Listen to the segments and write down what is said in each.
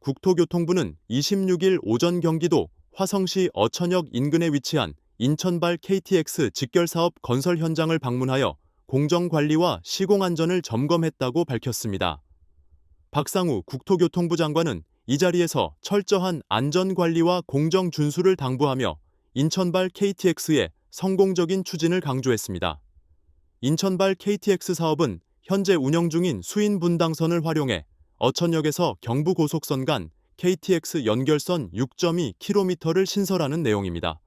국토교통부는 26일 오전 경기도 화성시 어천역 인근에 위치한 인천발 KTX 직결사업 건설 현장을 방문하여 공정관리와 시공안전을 점검했다고 밝혔습니다. 박상우 국토교통부 장관은 이 자리에서 철저한 안전관리와 공정 준수를 당부하며 인천발 KTX의 성공적인 추진을 강조했습니다. 인천발 KTX 사업은 현재 운영 중인 수인 분당선을 활용해 어천역에서 경부고속선 간 KTX 연결선 6.2km를 신설하는 내용입니다.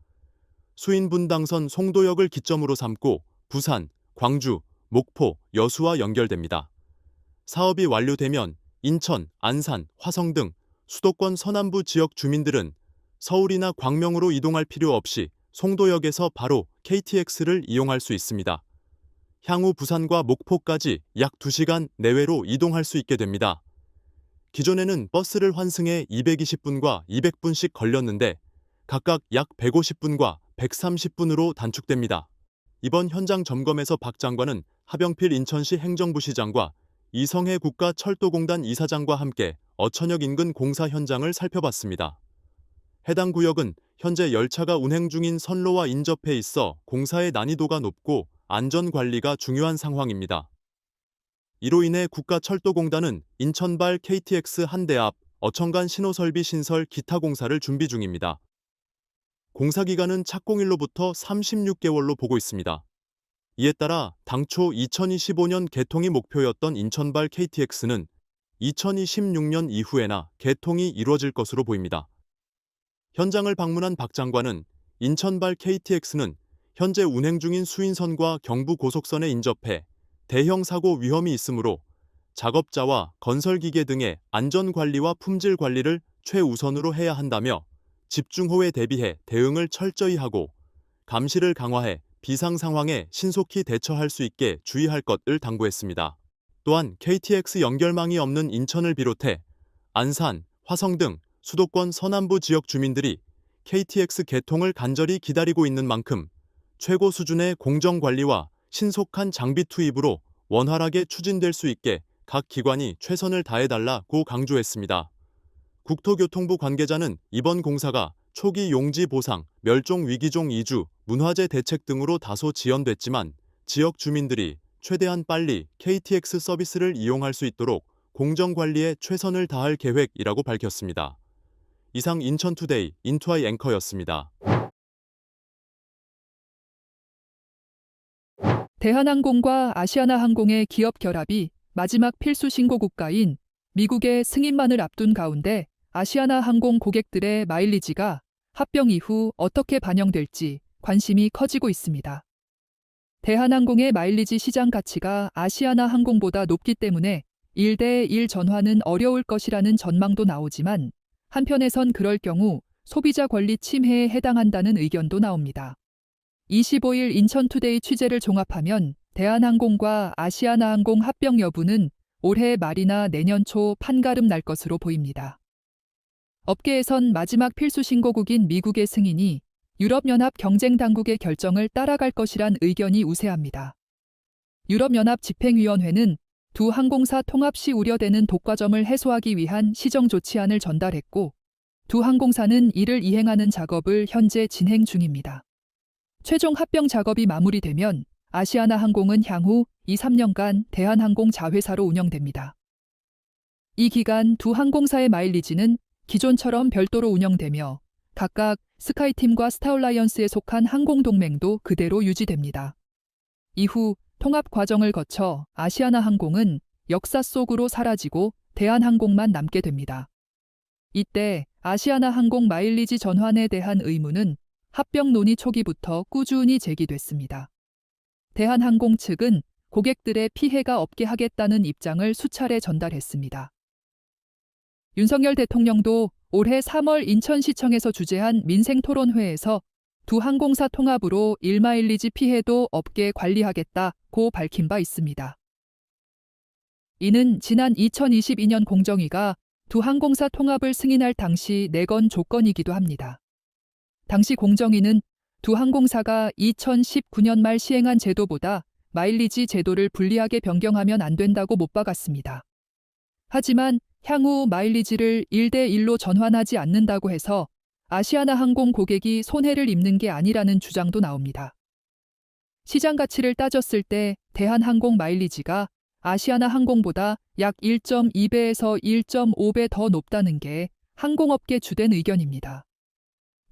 수인 분당선 송도역을 기점으로 삼고 부산, 광주, 목포, 여수와 연결됩니다. 사업이 완료되면 인천, 안산, 화성 등 수도권 서남부 지역 주민들은 서울이나 광명으로 이동할 필요 없이 송도역에서 바로 KTX를 이용할 수 있습니다. 향후 부산과 목포까지 약 2시간 내외로 이동할 수 있게 됩니다. 기존에는 버스를 환승해 220분과 200분씩 걸렸는데 각각 약 150분과 130분으로 단축됩니다. 이번 현장 점검에서 박 장관은 하병필 인천시 행정부시장과 이성해 국가철도공단 이사장과 함께 어천역 인근 공사 현장을 살펴봤습니다. 해당 구역은 현재 열차가 운행 중인 선로와 인접해 있어 공사의 난이도가 높고 안전관리가 중요한 상황입니다. 이로 인해 국가철도공단은 인천발 KTX 한 대 앞 어천간 신호설비 신설 기타 공사를 준비 중입니다. 공사 기간은 착공일로부터 36개월로 보고 있습니다. 이에 따라 당초 2025년 개통이 목표였던 인천발 KTX는 2026년 이후에나 개통이 이루어질 것으로 보입니다. 현장을 방문한 박 장관은 인천발 KTX는 현재 운행 중인 수인선과 경부고속선에 인접해 대형 사고 위험이 있으므로 작업자와 건설기계 등의 안전관리와 품질 관리를 최우선으로 해야 한다며 집중호우에 대비해 대응을 철저히 하고 감시를 강화해 비상 상황에 신속히 대처할 수 있게 주의할 것을 당부했습니다. 또한 KTX 연결망이 없는 인천을 비롯해 안산, 화성 등 수도권 서남부 지역 주민들이 KTX 개통을 간절히 기다리고 있는 만큼 최고 수준의 공정관리와 신속한 장비 투입으로 원활하게 추진될 수 있게 각 기관이 최선을 다해달라고 강조했습니다. 국토교통부 관계자는 이번 공사가 초기 용지 보상, 멸종 위기종 이주, 문화재 대책 등으로 다소 지연됐지만 지역 주민들이 최대한 빨리 KTX 서비스를 이용할 수 있도록 공정관리에 최선을 다할 계획이라고 밝혔습니다. 이상 인천투데이 인투아이 앵커였습니다. 대한항공과 아시아나항공의 기업 결합이 마지막 필수 신고 국가인 미국의 승인만을 앞둔 가운데 아시아나항공 고객들의 마일리지가 합병 이후 어떻게 반영될지 관심이 커지고 있습니다. 대한항공의 마일리지 시장 가치가 아시아나항공보다 높기 때문에 1대1 전환은 어려울 것이라는 전망도 나오지만 한편에선 그럴 경우 소비자 권리 침해에 해당한다는 의견도 나옵니다. 25일 인천투데이 취재를 종합하면 대한항공과 아시아나항공 합병 여부는 올해 말이나 내년 초 판가름 날 것으로 보입니다. 업계에선 마지막 필수 신고국인 미국의 승인이 유럽연합 경쟁당국의 결정을 따라갈 것이란 의견이 우세합니다. 유럽연합 집행위원회는 두 항공사 통합 시 우려되는 독과점을 해소하기 위한 시정 조치안을 전달했고 두 항공사는 이를 이행하는 작업을 현재 진행 중입니다. 최종 합병 작업이 마무리되면 아시아나항공은 향후 2-3년간 대한항공 자회사로 운영됩니다. 이 기간 두 항공사의 마일리지는 기존처럼 별도로 운영되며 각각 스카이팀과 스타얼라이언스에 속한 항공동맹도 그대로 유지됩니다. 이후 통합 과정을 거쳐 아시아나항공은 역사 속으로 사라지고 대한항공만 남게 됩니다. 이때 아시아나항공 마일리지 전환에 대한 의문은 합병 논의 초기부터 꾸준히 제기됐습니다. 대한항공 측은 고객들의 피해가 없게 하겠다는 입장을 수차례 전달했습니다. 윤석열 대통령도 올해 3월 인천시청에서 주재한 민생토론회에서 두 항공사 통합으로 1마일리지 피해도 없게 관리하겠다고 밝힌 바 있습니다. 이는 지난 2022년 공정위가 두 항공사 통합을 승인할 당시 내건 조건이기도 합니다. 당시 공정위는 두 항공사가 2019년 말 시행한 제도보다 마일리지 제도를 불리하게 변경하면 안 된다고 못 박았습니다. 하지만 향후 마일리지를 1대1로 전환하지 않는다고 해서 아시아나항공 고객이 손해를 입는 게 아니라는 주장도 나옵니다. 시장 가치를 따졌을 때 대한항공 마일리지가 아시아나항공보다 약 1.2배에서 1.5배 더 높다는 게 항공업계 주된 의견입니다.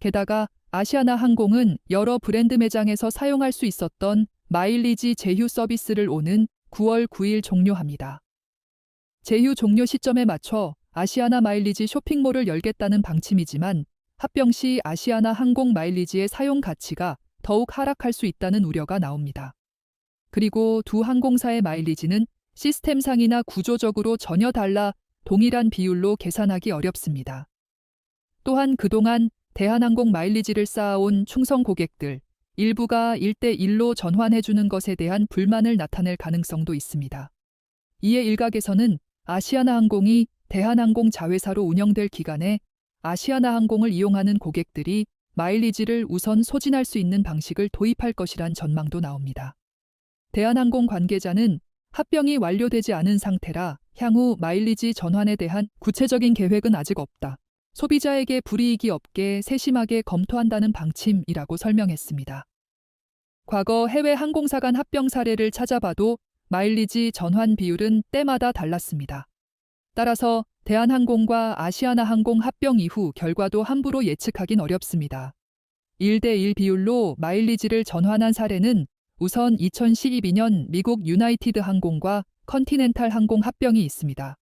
게다가 아시아나항공은 여러 브랜드 매장에서 사용할 수 있었던 마일리지 제휴 서비스를 오는 9월 9일 종료합니다. 제휴 종료 시점에 맞춰 아시아나 마일리지 쇼핑몰을 열겠다는 방침이지만 합병 시 아시아나항공 마일리지의 사용 가치가 더욱 하락할 수 있다는 우려가 나옵니다. 그리고 두 항공사의 마일리지는 시스템상이나 구조적으로 전혀 달라 동일한 비율로 계산하기 어렵습니다. 또한 그동안 대한항공 마일리지를 쌓아온 충성 고객들 일부가 1대1로 전환해주는 것에 대한 불만을 나타낼 가능성도 있습니다. 이에 일각에서는 아시아나항공이 대한항공 자회사로 운영될 기간에 아시아나항공을 이용하는 고객들이 마일리지를 우선 소진할 수 있는 방식을 도입할 것이란 전망도 나옵니다. 대한항공 관계자는 합병이 완료되지 않은 상태라 향후 마일리지 전환에 대한 구체적인 계획은 아직 없다. 소비자에게 불이익이 없게 세심하게 검토한다는 방침이라고 설명했습니다. 과거 해외 항공사 간 합병 사례를 찾아봐도 마일리지 전환 비율은 때마다 달랐습니다. 따라서 대한항공과 아시아나항공 합병 이후 결과도 함부로 예측하긴 어렵습니다. 1대1 비율로 마일리지를 전환한 사례는 우선 2012년 미국 유나이티드 항공과 컨티넨탈 항공 합병이 있습니다.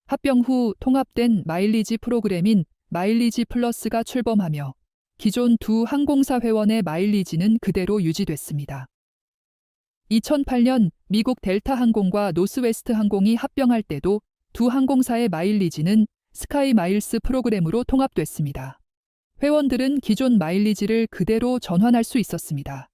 합병 후 통합된 마일리지 프로그램인 마일리지 플러스가 출범하며 기존 두 항공사 회원의 마일리지는 그대로 유지됐습니다. 2008년 미국 델타 항공과 노스웨스트 항공이 합병할 때도 두 항공사의 마일리지는 스카이 마일스 프로그램으로 통합됐습니다. 회원들은 기존 마일리지를 그대로 전환할 수 있었습니다.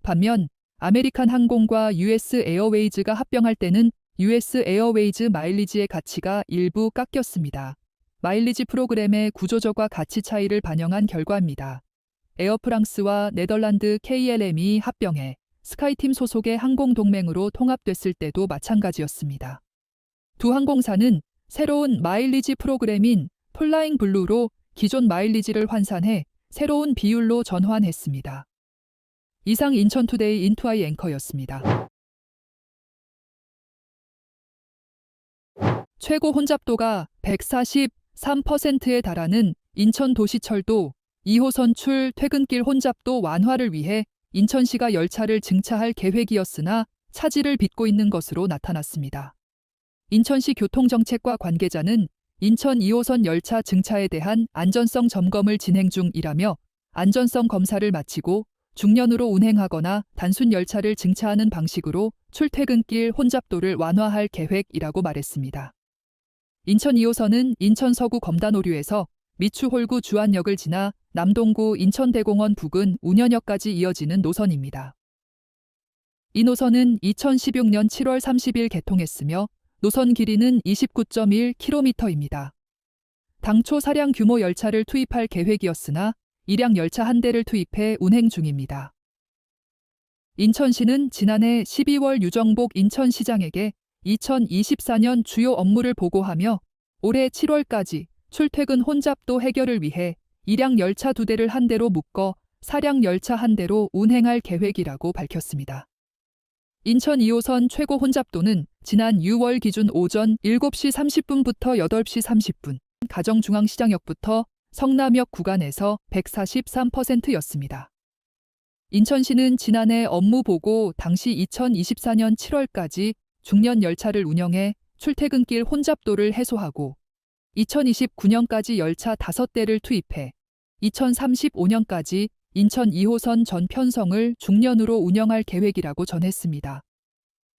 반면 아메리칸 항공과 US 에어웨이즈가 합병할 때는 US 에어웨이즈 마일리지의 가치가 일부 깎였습니다. 마일리지 프로그램의 구조적과 가치 차이를 반영한 결과입니다. 에어프랑스와 네덜란드 KLM이 합병해 스카이팀 소속의 항공동맹으로 통합됐을 때도 마찬가지였습니다. 두 항공사는 새로운 마일리지 프로그램인 플라잉 블루로 기존 마일리지를 환산해 새로운 비율로 전환했습니다. 이상 인천투데이 인투아이 앵커였습니다. 최고 혼잡도가 143%에 달하는 인천도시철도 2호선 출퇴근길 혼잡도 완화를 위해 인천시가 열차를 증차할 계획이었으나 차질을 빚고 있는 것으로 나타났습니다. 인천시 교통정책과 관계자는 인천 2호선 열차 증차에 대한 안전성 점검을 진행 중이라며 안전성 검사를 마치고 중년으로 운행하거나 단순 열차를 증차하는 방식으로 출퇴근길 혼잡도를 완화할 계획이라고 말했습니다. 인천 2호선은 인천 서구 검단오류에서 미추홀구 주안역을 지나 남동구 인천대공원 부근 운현역까지 이어지는 노선입니다. 이 노선은 2016년 7월 30일 개통했으며 노선 길이는 29.1km입니다. 당초 사량 규모 열차를 투입할 계획이었으나 일량 열차 한 대를 투입해 운행 중입니다. 인천시는 지난해 12월 유정복 인천시장에게 2024년 주요 업무를 보고하며 올해 7월까지 출퇴근 혼잡도 해결을 위해 일량 열차 2대를 한 대로 묶어 사량 열차 한 대로 운행할 계획이라고 밝혔습니다. 인천 2호선 최고 혼잡도는 지난 6월 기준 오전 7시 30분부터 8시 30분, 가정중앙시장역부터 성남역 구간에서 143%였습니다. 인천시는 지난해 업무 보고 당시 2024년 7월까지 중년 열차를 운영해 출퇴근길 혼잡도를 해소하고 2029년까지 열차 5대를 투입해 2035년까지 인천 2호선 전 편성을 중년으로 운영할 계획이라고 전했습니다.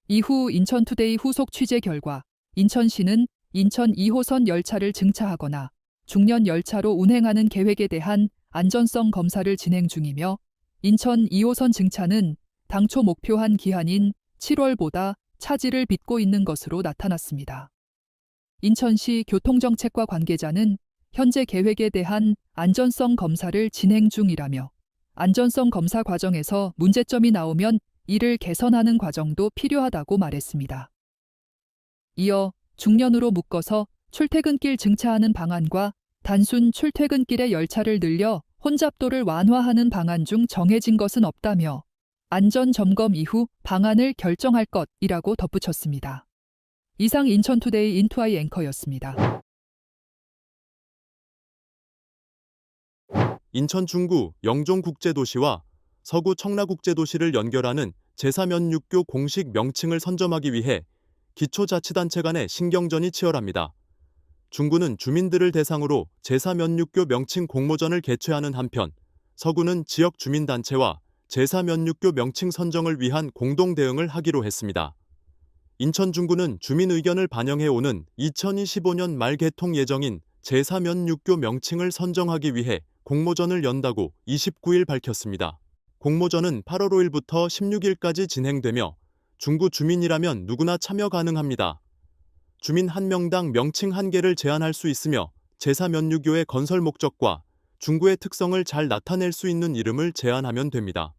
이후 인천투데이 후속 취재 결과 인천시는 인천 2호선 열차를 증차하거나 중년 열차로 운행하는 계획에 대한 안전성 검사를 진행 중이며 인천 2호선 증차는 당초 목표한 기한인 7월보다 차질을 빚고 있는 것으로 나타났습니다. 인천시 교통정책과 관계자는 현재 계획에 대한 안전성 검사를 진행 중이라며 안전성 검사 과정에서 문제점이 나오면 이를 개선하는 과정도 필요하다고 말했습니다. 이어 중년으로 묶어서 출퇴근길 증차하는 방안과 단순 출퇴근길의 열차를 늘려 혼잡도를 완화하는 방안 중 정해진 것은 없다며 안전 점검 이후 방안을 결정할 것이라고 덧붙였습니다. 이상 인천투데이 인투아이 앵커였습니다. 인천 중구 영종국제도시와 서구 청라국제도시를 연결하는 제3연육교 공식 명칭을 선점하기 위해 기초자치단체 간의 신경전이 치열합니다. 중구는 주민들을 대상으로 제3연육교 명칭 공모전을 개최하는 한편 서구는 지역 주민단체와 제3연육교 명칭 선정을 위한 공동 대응을 하기로 했습니다. 인천 중구는 주민 의견을 반영해오는 2025년 말 개통 예정인 제3연육교 명칭을 선정하기 위해 공모전을 연다고 29일 밝혔습니다. 공모전은 8월 5일부터 16일까지 진행되며 중구 주민이라면 누구나 참여 가능합니다. 주민 1명당 명칭 1개를 제한할 수 있으며 제3연육교의 건설 목적과 중구의 특성을 잘 나타낼 수 있는 이름을 제안하면 됩니다.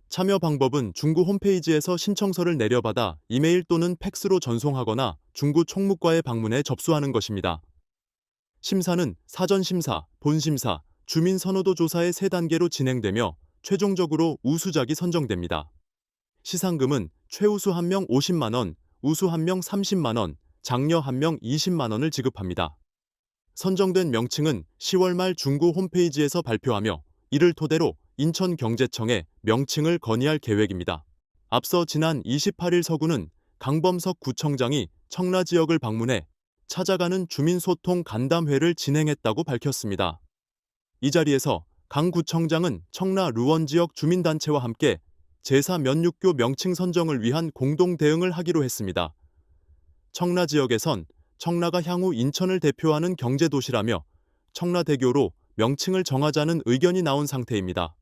참여 방법은 중구 홈페이지에서 신청서를 내려받아 이메일 또는 팩스로 전송하거나 중구 총무과에 방문해 접수하는 것입니다. 심사는 사전심사, 본심사, 주민선호도 조사의 3단계로 진행되며 최종적으로 우수작이 선정됩니다. 시상금은 최우수 1명 50만 원, 우수 1명 30만 원, 장려 1명 20만 원을 지급합니다. 선정된 명칭은 10월 말 중구 홈페이지에서 발표하며 이를 토대로 인천경제청에 명칭을 건의할 계획입니다. 앞서 지난 28일 서구는 강범석 구청장이 청라 지역을 방문해 찾아가는 주민소통 간담회를 진행했다고 밝혔습니다. 이 자리에서 강 구청장은 청라 루원 지역 주민단체와 함께 제3연육교 명칭 선정을 위한 공동 대응을 하기로 했습니다. 청라 지역에선 청라가 향후 인천을 대표하는 경제도시라며 청라대교로 명칭을 정하자는 의견이 나온 상태입니다.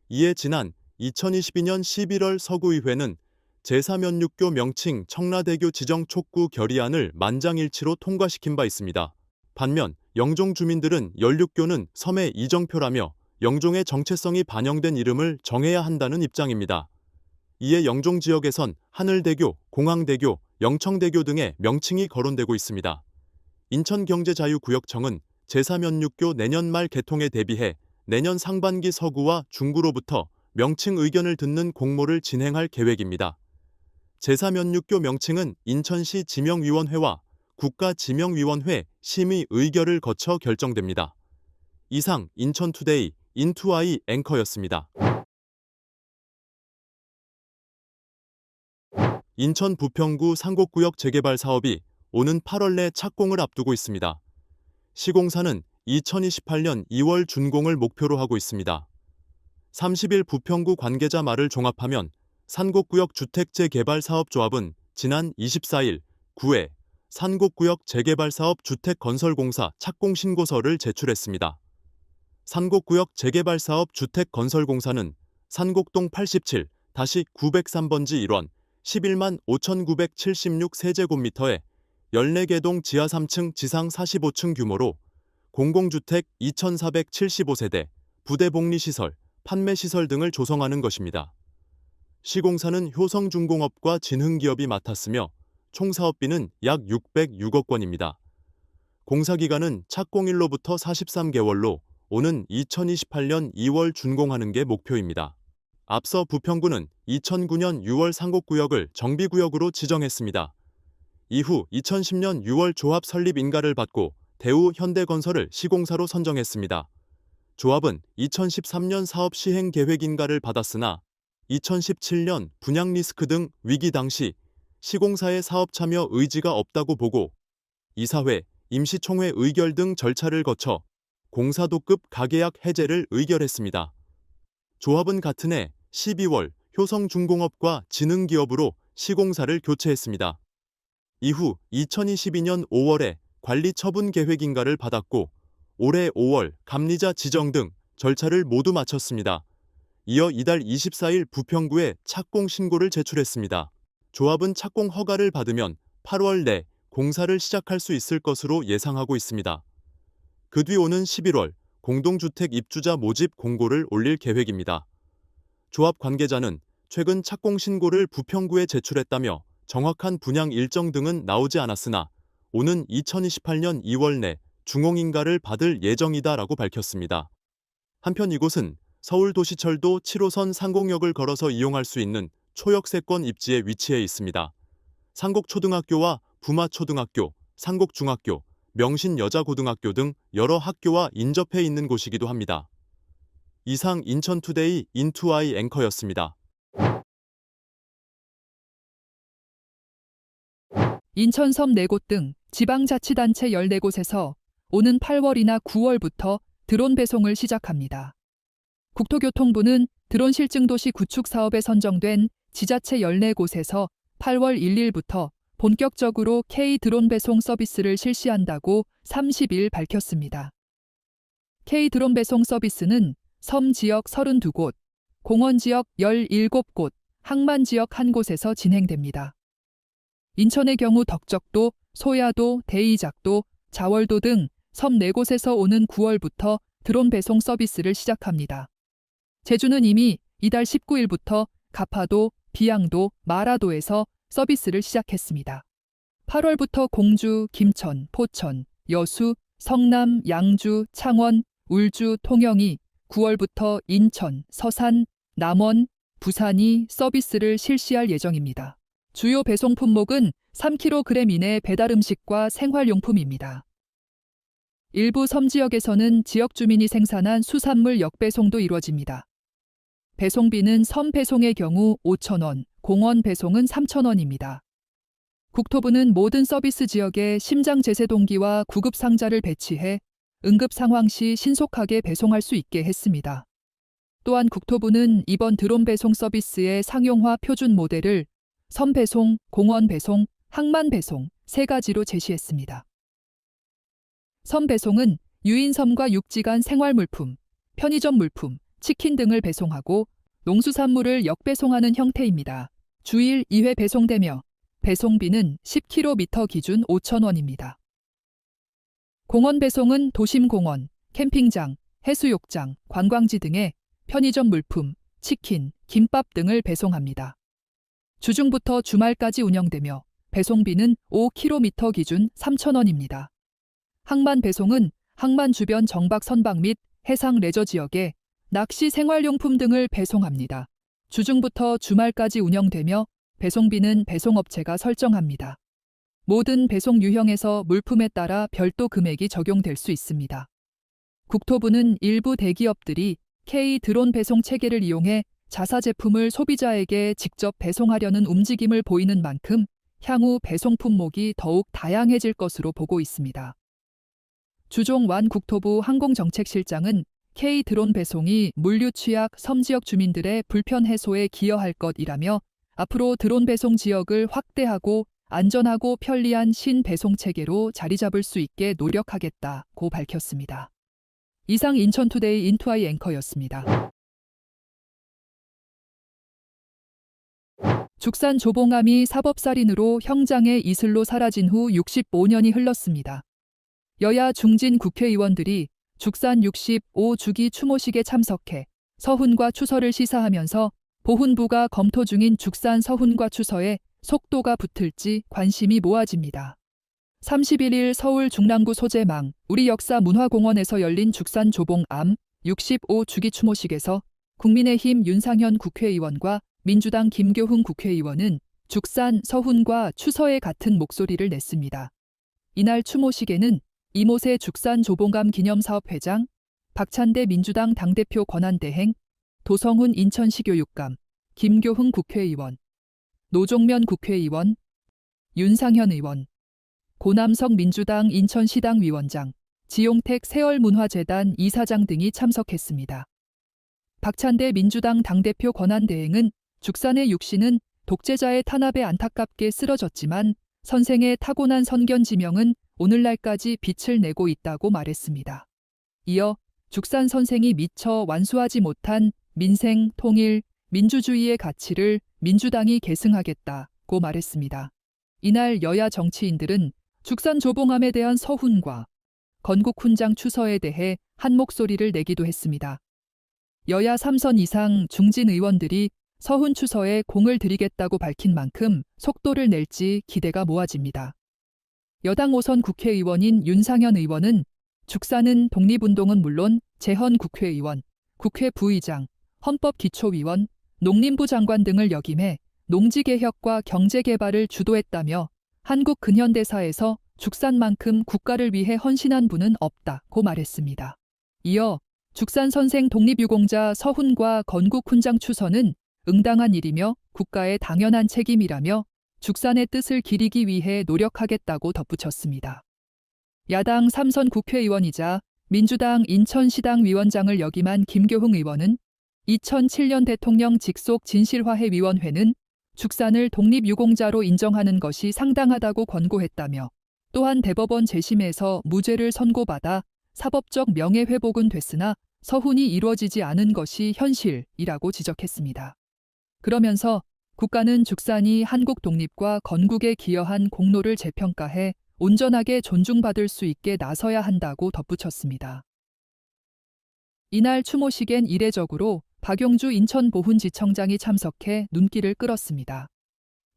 이에 지난 2022년 11월 서구의회는 제3연육교 명칭 청라대교 지정 촉구 결의안을 만장일치로 통과시킨 바 있습니다. 반면 영종 주민들은 연륙교는 섬의 이정표라며 영종의 정체성이 반영된 이름을 정해야 한다는 입장입니다. 이에 영종 지역에선 하늘대교, 공항대교, 영청대교 등의 명칭이 거론되고 있습니다. 인천경제자유구역청은 제3연육교 내년 말 개통에 대비해 내년 상반기 서구와 중구로부터 명칭 의견을 듣는 공모를 진행할 계획입니다. 제3연육교 명칭은 인천시 지명위원회와 국가지명위원회 심의 의결을 거쳐 결정됩니다. 이상 인천투데이 인투아이 앵커였습니다. 인천 부평구 상곡구역 재개발 사업이 오는 8월 내 착공을 앞두고 있습니다. 시공사는 2028년 2월 준공을 목표로 하고 있습니다. 30일 부평구 관계자 말을 종합하면 산곡구역 주택재개발사업조합은 지난 24일 9회 산곡구역 재개발사업 주택건설공사 착공신고서를 제출했습니다. 산곡구역 재개발사업 주택건설공사는 산곡동 87-903번지 1원 11만 5,976세제곱미터에 14개 동 지하 3층 지상 45층 규모로 공공주택 2,475세대, 부대복리시설, 판매시설 등을 조성하는 것입니다. 시공사는 효성중공업과 진흥기업이 맡았으며 총 사업비는 약 606억 원입니다. 공사기간은 착공일로부터 43개월로 오는 2028년 2월 준공하는 게 목표입니다. 앞서 부평구는 2009년 6월 상곡구역을 정비구역으로 지정했습니다. 이후 2010년 6월 조합 설립 인가를 받고 대우 현대건설을 시공사로 선정했습니다. 조합은 2013년 사업 시행 계획 인가를 받았으나 2017년 분양 리스크 등 위기 당시 시공사의 사업 참여 의지가 없다고 보고 이사회, 임시총회 의결 등 절차를 거쳐 공사도급 가계약 해제를 의결했습니다. 조합은 같은 해 12월 효성중공업과 진흥기업으로 시공사를 교체했습니다. 이후 2022년 5월에 관리처분 계획 인가를 받았고 올해 5월 감리자 지정 등 절차를 모두 마쳤습니다. 이어 이달 24일 부평구에 착공 신고를 제출했습니다. 조합은 착공 허가를 받으면 8월 내 공사를 시작할 수 있을 것으로 예상하고 있습니다. 그 뒤 오는 11월 공동주택 입주자 모집 공고를 올릴 계획입니다. 조합 관계자는 최근 착공 신고를 부평구에 제출했다며 정확한 분양 일정 등은 나오지 않았으나 오는 2028년 2월 내 중공인가를 받을 예정이다라고 밝혔습니다. 한편 이곳은 서울도시철도 7호선 상공역을 걸어서 이용할 수 있는 초역세권 입지에 위치해 있습니다. 상곡초등학교와 부마초등학교, 상곡중학교, 명신여자고등학교 등 여러 학교와 인접해 있는 곳이기도 합니다. 이상 인천투데이 인투아이 앵커였습니다. 인천 섬 4곳 등 지방자치단체 14곳에서 오는 8월이나 9월부터 드론 배송을 시작합니다. 국토교통부는 드론 실증도시 구축 사업에 선정된 지자체 14곳에서 8월 1일부터 본격적으로 K 드론 배송 서비스를 실시한다고 30일 밝혔습니다. K 드론 배송 서비스는 섬 지역 32곳, 공원 지역 17곳, 항만 지역 1곳에서 진행됩니다. 인천의 경우 덕적도, 소야도, 대이작도, 자월도 등 섬 4곳에서 오는 9월부터 드론 배송 서비스를 시작합니다. 제주는 이미 이달 19일부터 가파도, 비양도, 마라도에서 서비스를 시작했습니다. 8월부터 공주, 김천, 포천, 여수, 성남, 양주, 창원, 울주, 통영이 9월부터 인천, 서산, 남원, 부산이 서비스를 실시할 예정입니다. 주요 배송 품목은 3kg 이내 배달 음식과 생활용품입니다. 일부 섬 지역에서는 지역 주민이 생산한 수산물 역배송도 이루어집니다. 배송비는 섬 배송의 경우 5,000원, 공원 배송은 3,000원입니다. 국토부는 모든 서비스 지역에 심장 제세 동기와 구급 상자를 배치해 응급 상황 시 신속하게 배송할 수 있게 했습니다. 또한 국토부는 이번 드론 배송 서비스의 상용화 표준 모델을 섬 배송, 공원 배송, 항만 배송 3가지로 제시했습니다. 섬 배송은 유인섬과 육지 간 생활물품, 편의점 물품, 치킨 등을 배송하고 농수산물을 역배송하는 형태입니다. 주일 2회 배송되며 배송비는 10km 기준 5,000원입니다. 공원 배송은 도심공원, 캠핑장, 해수욕장, 관광지 등의 편의점 물품, 치킨, 김밥 등을 배송합니다. 주중부터 주말까지 운영되며 배송비는 5km 기준 3,000원입니다. 항만 배송은 항만 주변 정박 선박 및 해상 레저 지역에 낚시 생활용품 등을 배송합니다. 주중부터 주말까지 운영되며 배송비는 배송업체가 설정합니다. 모든 배송 유형에서 물품에 따라 별도 금액이 적용될 수 있습니다. 국토부는 일부 대기업들이 K 드론 배송 체계를 이용해 자사 제품을 소비자에게 직접 배송하려는 움직임을 보이는 만큼 향후 배송 품목이 더욱 다양해질 것으로 보고 있습니다. 주종완 국토부 항공정책실장은 K 드론 배송이 물류 취약 섬 지역 주민들의 불편 해소에 기여할 것이라며 앞으로 드론 배송 지역을 확대하고 안전하고 편리한 신배송 체계로 자리 잡을 수 있게 노력하겠다고 밝혔습니다. 이상 인천투데이 인투아이 앵커였습니다. 죽산 조봉암이 사법살인으로 형장의 이슬로 사라진 후 65년이 흘렀습니다. 여야 중진 국회의원들이 죽산 65주기 추모식에 참석해 서훈과 추서를 시사하면서 보훈부가 검토 중인 죽산 서훈과 추서에 속도가 붙을지 관심이 모아집니다. 31일 서울 중랑구 소재망 우리역사문화공원에서 열린 죽산 조봉암 65주기 추모식에서 국민의힘 윤상현 국회의원과 민주당 김교훈 국회의원은 죽산 서훈과 추서에 같은 목소리를 냈습니다. 이날 추모식에는 이모세 죽산 조봉암 기념사업회장, 박찬대 민주당 당대표 권한대행, 도성훈 인천시 교육감, 김교훈 국회의원, 노종면 국회의원, 윤상현 의원, 고남석 민주당 인천시당 위원장, 지용택 세월문화재단 이사장 등이 참석했습니다. 박찬대 민주당 당대표 권한대행은 죽산의 육신은 독재자의 탄압에 안타깝게 쓰러졌지만 선생의 타고난 선견지명은 오늘날까지 빛을 내고 있다고 말했습니다. 이어 죽산 선생이 미처 완수하지 못한 민생, 통일, 민주주의의 가치를 민주당이 계승하겠다고 말했습니다. 이날 여야 정치인들은 죽산 조봉암에 대한 서훈과 건국 훈장 추서에 대해 한 목소리를 내기도 했습니다. 여야 3선 이상 중진 의원들이 서훈 추서에 공을 들이겠다고 밝힌 만큼 속도를 낼지 기대가 모아집니다. 여당 5선 국회의원인 윤상현 의원은 죽사는 독립운동은 물론 재헌 국회의원, 국회 부의장, 헌법기초위원, 농림부 장관 등을 역임해 농지개혁과 경제개발을 주도했다며 한국 근현대사에서 죽산만큼 국가를 위해 헌신한 분은 없다고 말했습니다. 이어 죽산 선생 독립유공자 서훈과 건국 훈장 추서는 응당한 일이며 국가의 당연한 책임이라며 죽산의 뜻을 기리기 위해 노력하겠다고 덧붙였습니다. 야당 3선 국회의원이자 민주당 인천시당 위원장을 역임한 김교흥 의원은 2007년 대통령 직속 진실화해위원회는 죽산을 독립유공자로 인정하는 것이 상당하다고 권고했다며 또한 대법원 재심에서 무죄를 선고받아 사법적 명예회복은 됐으나 서훈이 이루어지지 않은 것이 현실이라고 지적했습니다. 그러면서 국가는 죽산이 한국 독립과 건국에 기여한 공로를 재평가해 온전하게 존중받을 수 있게 나서야 한다고 덧붙였습니다. 이날 추모식엔 이례적으로 박용주 인천보훈지청장이 참석해 눈길을 끌었습니다.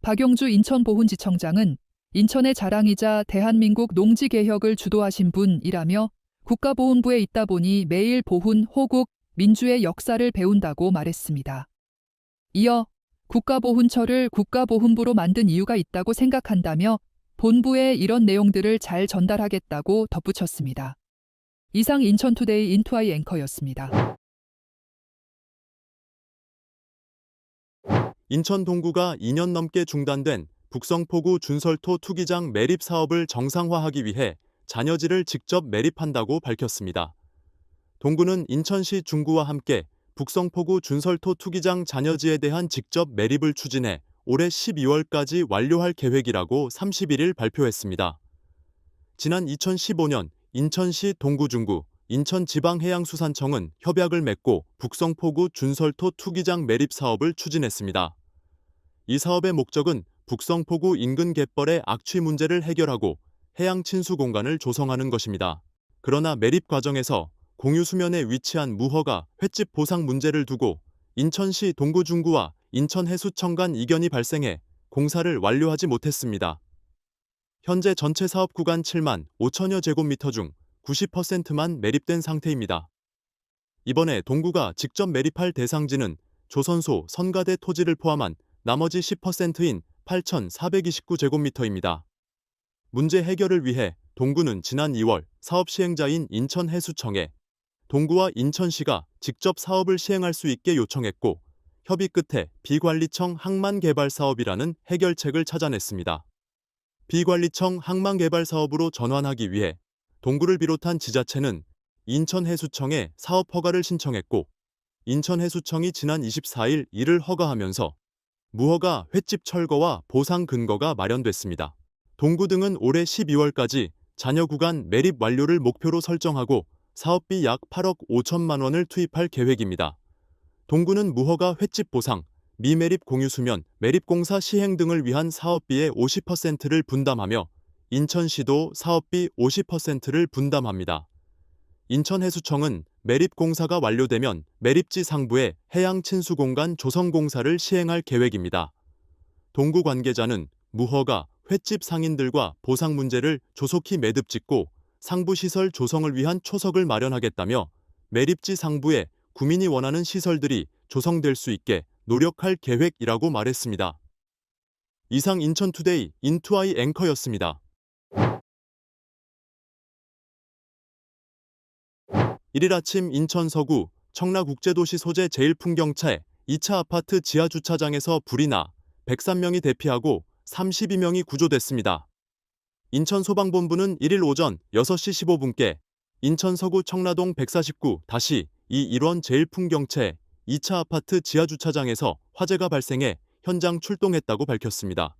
박용주 인천보훈지청장은 인천의 자랑이자 대한민국 농지개혁을 주도하신 분이라며 국가보훈부에 있다 보니 매일 보훈, 호국, 민주의 역사를 배운다고 말했습니다. 이어 국가보훈처를 국가보훈부로 만든 이유가 있다고 생각한다며 본부에 이런 내용들을 잘 전달하겠다고 덧붙였습니다. 이상 인천투데이 인투아이 앵커였습니다. 인천 동구가 2년 넘게 중단된 북성포구 준설토 투기장 매립 사업을 정상화하기 위해 잔여지를 직접 매립한다고 밝혔습니다. 동구는 인천시 중구와 함께 북성포구 준설토 투기장 잔여지에 대한 직접 매립을 추진해 올해 12월까지 완료할 계획이라고 31일 발표했습니다. 지난 2015년 인천시 동구중구, 인천지방해양수산청은 협약을 맺고 북성포구 준설토 투기장 매립 사업을 추진했습니다. 이 사업의 목적은 북성포구 인근 갯벌의 악취 문제를 해결하고 해양 친수 공간을 조성하는 것입니다. 그러나 매립 과정에서 공유 수면에 위치한 무허가 횟집 보상 문제를 두고 인천시 동구중구와 인천해수청 간 이견이 발생해 공사를 완료하지 못했습니다. 현재 전체 사업 구간 7만 5천여 제곱미터 중 90%만 매립된 상태입니다. 이번에 동구가 직접 매립할 대상지는 조선소 선가대 토지를 포함한 나머지 10%인 8,429제곱미터입니다. 문제 해결을 위해 동구는 지난 2월 사업 시행자인 인천해수청에 동구와 인천시가 직접 사업을 시행할 수 있게 요청했고 협의 끝에 비관리청 항만개발사업이라는 해결책을 찾아냈습니다. 비관리청 항만개발사업으로 전환하기 위해 동구를 비롯한 지자체는 인천해수청에 사업 허가를 신청했고 인천해수청이 지난 24일 이를 허가하면서 무허가 횟집 철거와 보상 근거가 마련됐습니다. 동구 등은 올해 12월까지 잔여 구간 매립 완료를 목표로 설정하고 사업비 약 8억 5천만 원을 투입할 계획입니다. 동구는 무허가 횟집 보상, 미매립 공유수면, 매립공사 시행 등을 위한 사업비의 50%를 분담하며 인천시도 사업비 50%를 분담합니다. 인천해수청은 매립공사가 완료되면 매립지 상부에 해양 친수 공간 조성 공사를 시행할 계획입니다. 동구 관계자는 무허가 횟집 상인들과 보상 문제를 조속히 매듭짓고 상부시설 조성을 위한 초석을 마련하겠다며 매립지 상부에 구민이 원하는 시설들이 조성될 수 있게 노력할 계획이라고 말했습니다. 이상 인천투데이 인투아이 앵커였습니다. 1일 아침 인천 서구 청라국제도시 소재 제1풍경차의 2차 아파트 지하주차장에서 불이 나 103명이 대피하고 32명이 구조됐습니다. 인천소방본부는 1일 오전 6시 15분께 인천 서구 청라동 149-2 1원 제1풍경채 2차 아파트 지하주차장에서 화재가 발생해 현장 출동했다고 밝혔습니다.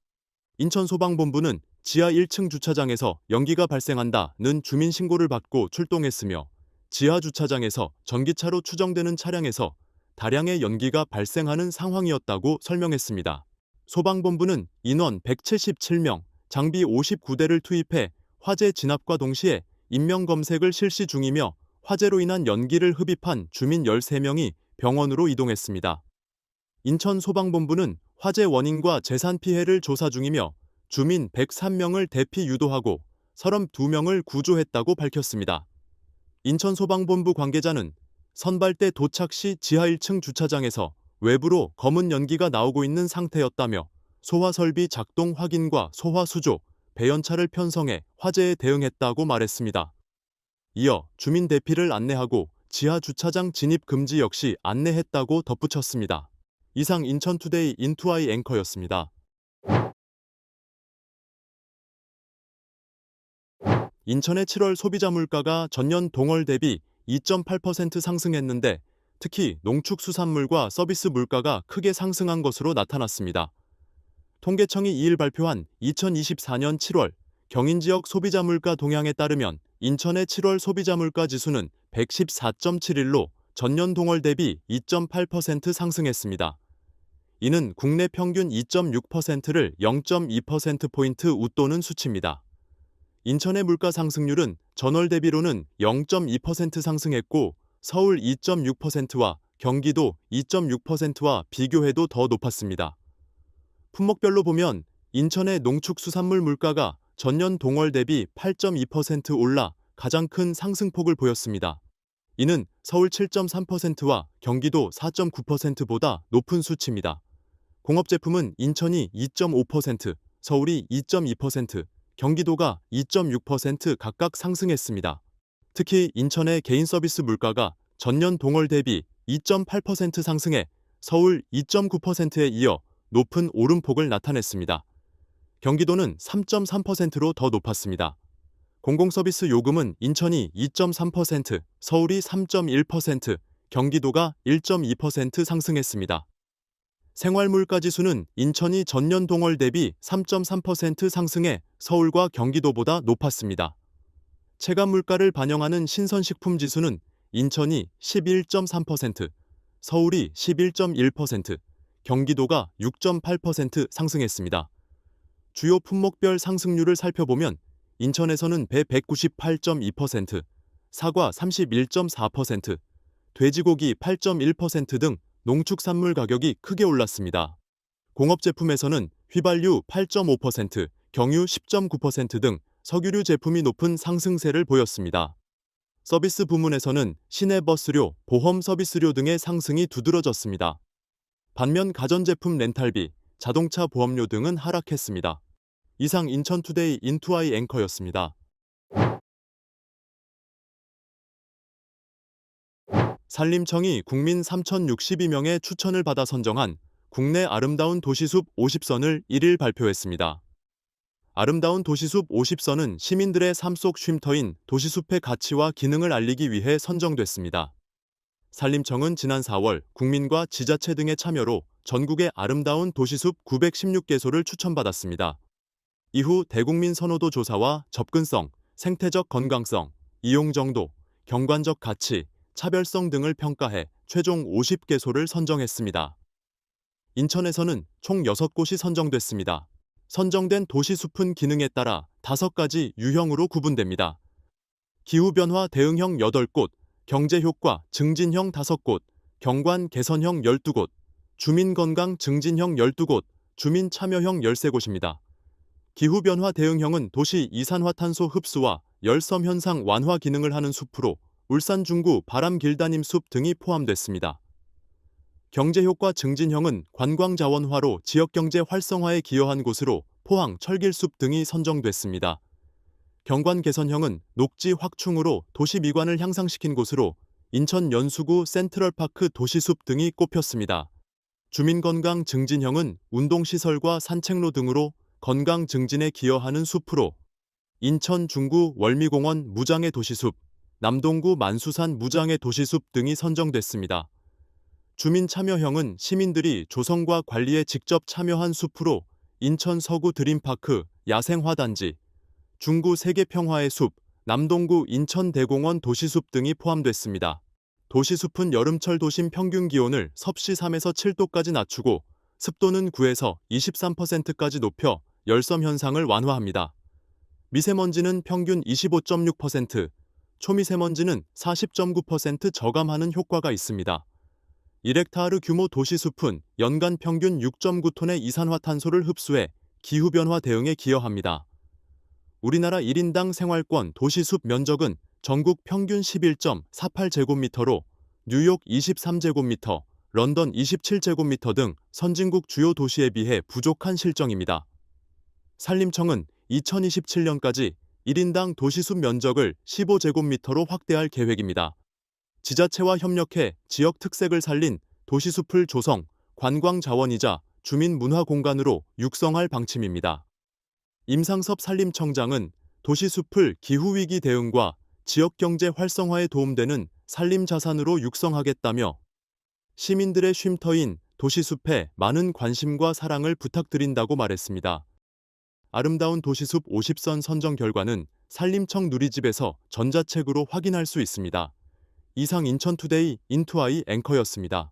인천소방본부는 지하 1층 주차장에서 연기가 발생한다는 주민신고를 받고 출동했으며 지하주차장에서 전기차로 추정되는 차량에서 다량의 연기가 발생하는 상황이었다고 설명했습니다. 소방본부는 인원 177명, 장비 59대를 투입해 화재 진압과 동시에 인명검색을 실시 중이며 화재로 인한 연기를 흡입한 주민 13명이 병원으로 이동했습니다. 인천소방본부는 화재 원인과 재산 피해를 조사 중이며 주민 103명을 대피 유도하고 32명을 구조했다고 밝혔습니다. 인천소방본부 관계자는 선발대 도착 시 지하 1층 주차장에서 외부로 검은 연기가 나오고 있는 상태였다며 소화설비 작동 확인과 소화수조, 배연차를 편성해 화재에 대응했다고 말했습니다. 이어 주민 대피를 안내하고 지하 주차장 진입 금지 역시 안내했다고 덧붙였습니다. 이상 인천투데이 인투아이 앵커였습니다. 인천의 7월 소비자 물가가 전년 동월 대비 2.8% 상승했는데 특히 농축수산물과 서비스 물가가 크게 상승한 것으로 나타났습니다. 통계청이 2일 발표한 2024년 7월 경인지역 소비자 물가 동향에 따르면 인천의 7월 소비자 물가 지수는 114.71로 전년 동월 대비 2.8% 상승했습니다. 이는 국내 평균 2.6%를 0.2%포인트 웃도는 수치입니다. 인천의 물가 상승률은 전월 대비로는 0.2% 상승했고 서울 2.6%와 경기도 2.6%와 비교해도 더 높았습니다. 품목별로 보면 인천의 농축수산물 물가가 전년 동월 대비 8.2% 올라 가장 큰 상승폭을 보였습니다. 이는 서울 7.3%와 경기도 4.9%보다 높은 수치입니다. 공업제품은 인천이 2.5%, 서울이 2.2%, 경기도가 2.6% 각각 상승했습니다. 특히 인천의 개인 서비스 물가가 전년 동월 대비 2.8% 상승해 서울 2.9%에 이어 높은 오름폭을 나타냈습니다. 경기도는 3.3%로 더 높았습니다. 공공서비스 요금은 인천이 2.3%, 서울이 3.1%, 경기도가 1.2% 상승했습니다. 생활물가지수는 인천이 전년 동월 대비 3.3% 상승해 서울과 경기도보다 높았습니다. 체감물가를 반영하는 신선식품지수는 인천이 11.3%, 서울이 11.1%, 경기도가 6.8% 상승했습니다. 주요 품목별 상승률을 살펴보면 인천에서는 배 198.2%, 사과 31.4%, 돼지고기 8.1% 등 농축산물 가격이 크게 올랐습니다. 공업제품에서는 휘발유 8.5%, 경유 10.9% 등 석유류 제품이 높은 상승세를 보였습니다. 서비스 부문에서는 시내버스료, 보험 서비스료 등의 상승이 두드러졌습니다. 반면 가전제품 렌탈비, 자동차 보험료 등은 하락했습니다. 이상 인천투데이 인투아이 앵커였습니다. 산림청이 국민 3,062명의 추천을 받아 선정한 국내 아름다운 도시숲 50선을 1일 발표했습니다. 아름다운 도시숲 50선은 시민들의 삶 속 쉼터인 도시숲의 가치와 기능을 알리기 위해 선정됐습니다. 산림청은 지난 4월 국민과 지자체 등의 참여로 전국의 아름다운 도시숲 916개소를 추천받았습니다. 이후 대국민 선호도 조사와 접근성, 생태적 건강성, 이용 정도, 경관적 가치, 차별성 등을 평가해 최종 50개소를 선정했습니다. 인천에서는 총 6곳이 선정됐습니다. 선정된 도시숲은 기능에 따라 5가지 유형으로 구분됩니다. 기후변화 대응형 8곳, 경제효과 증진형 5곳, 경관 개선형 12곳, 주민건강 증진형 12곳, 주민참여형 13곳입니다. 기후변화 대응형은 도시 이산화탄소 흡수와 열섬 현상 완화 기능을 하는 숲으로 울산 중구 바람길다님 숲 등이 포함됐습니다. 경제효과 증진형은 관광자원화로 지역경제 활성화에 기여한 곳으로 포항 철길숲 등이 선정됐습니다. 경관 개선형은 녹지 확충으로 도시 미관을 향상시킨 곳으로 인천 연수구 센트럴파크 도시숲 등이 꼽혔습니다. 주민건강 증진형은 운동시설과 산책로 등으로 건강 증진에 기여하는 숲으로 인천 중구 월미공원 무장의 도시숲, 남동구 만수산 무장의 도시숲 등이 선정됐습니다. 주민참여형은 시민들이 조성과 관리에 직접 참여한 숲으로 인천 서구 드림파크 야생화단지, 중구 세계평화의 숲, 남동구 인천대공원 도시숲 등이 포함됐습니다. 도시숲은 여름철 도심 평균 기온을 섭씨 3에서 7도까지 낮추고 습도는 9에서 23%까지 높여 열섬 현상을 완화합니다. 미세먼지는 평균 25.6%, 초미세먼지는 40.9% 저감하는 효과가 있습니다. 1헥타르 규모 도시숲은 연간 평균 6.9톤의 이산화탄소를 흡수해 기후변화 대응에 기여합니다. 우리나라 1인당 생활권 도시숲 면적은 전국 평균 11.48제곱미터로 뉴욕 23제곱미터, 런던 27제곱미터 등 선진국 주요 도시에 비해 부족한 실정입니다. 산림청은 2027년까지 1인당 도시숲 면적을 15제곱미터로 확대할 계획입니다. 지자체와 협력해 지역 특색을 살린 도시숲을 조성, 관광 자원이자 주민 문화 공간으로 육성할 방침입니다. 임상섭 산림청장은 도시숲을 기후위기 대응과 지역경제 활성화에 도움되는 산림 자산으로 육성하겠다며 시민들의 쉼터인 도시숲에 많은 관심과 사랑을 부탁드린다고 말했습니다. 아름다운 도시숲 50선 선정 결과는 산림청 누리집에서 전자책으로 확인할 수 있습니다. 이상 인천투데이 인투아이 앵커였습니다.